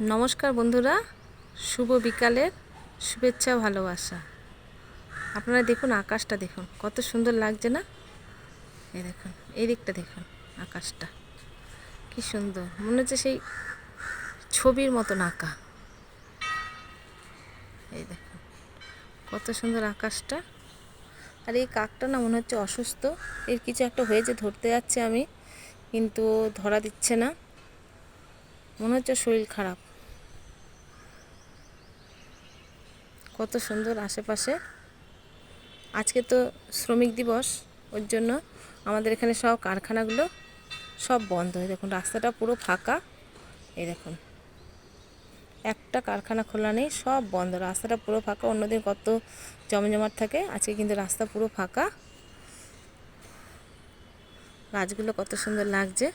নমস্কার বন্ধুরা, শুভ বিকালের শুভেচ্ছা ভালোবাসা। আপনারা দেখুন, আকাশটা দেখুন কত সুন্দর লাগছে না? এই দেখুন, এই দিকটা দেখুন, আকাশটা কি সুন্দর, মনে হচ্ছে সেই ছবির মতন আঁকা। এই দেখুন কত সুন্দর আকাশটা। আর এই কাকটা না মনে হচ্ছে অসুস্থ, এর কিছু একটা হয়েছে, ধরতে যাচ্ছে আমি কিন্তু ধরা দিচ্ছে না, মনে হচ্ছে শরীর খারাপ। কত সুন্দর আশেপাশে। আজকে তো শ্রমিক দিবস, ওর জন্য আমাদের এখানে সব কারখানাগুলো সব বন্ধ। হয়ে দেখুন রাস্তাটা পুরো ফাঁকা। এই দেখুন একটা কারখানা খোলা নেই, সব বন্ধ, রাস্তাটা পুরো ফাঁকা। অন্যদিন কত জমজমাট থাকে, আজকে কিন্তু রাস্তা পুরো ফাঁকা। গাছগুলো কত সুন্দর লাগছে।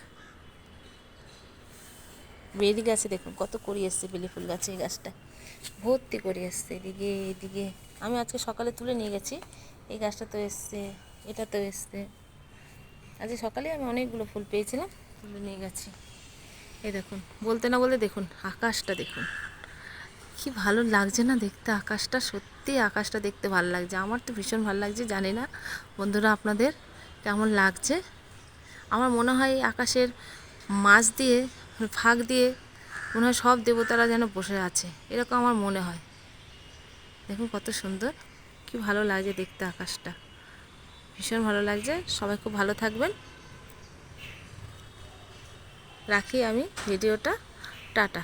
বেলি গাছে দেখুন কত করি এসছে, বেলি ফুল গাছে এই গাছটা ভর্তি করে এসছে। এদিকে এদিকে আমি আজকে সকালে তুলে নিয়ে গেছি। এই গাছটা তো এসছে, এটা তো এসছে। আজকে সকালে আমি অনেকগুলো ফুল পেয়েছিলাম, তুলে নিয়ে গেছি। এই দেখুন, বলতে না বলে দেখুন আকাশটা দেখুন কি ভালো লাগছে না দেখতে। আকাশটা সত্যি, আকাশটা দেখতে ভালো লাগছে। আমার তো ভীষণ ভালো লাগছে, জানি না বন্ধুরা আপনাদের কেমন লাগছে। আমার মনে হয় আকাশের মাঝ দিয়ে, ফাঁক দিয়ে মনে হয় সব দেবতারা যেন বসে আছে, এরকম আমার মনে হয়। দেখুন কত সুন্দর, কি ভালো লাগছে দেখতে আকাশটা, ভীষণ ভালো লাগছে। সবাই খুব ভালো থাকবেন। রাখি আমি ভিডিওটা, টাটা।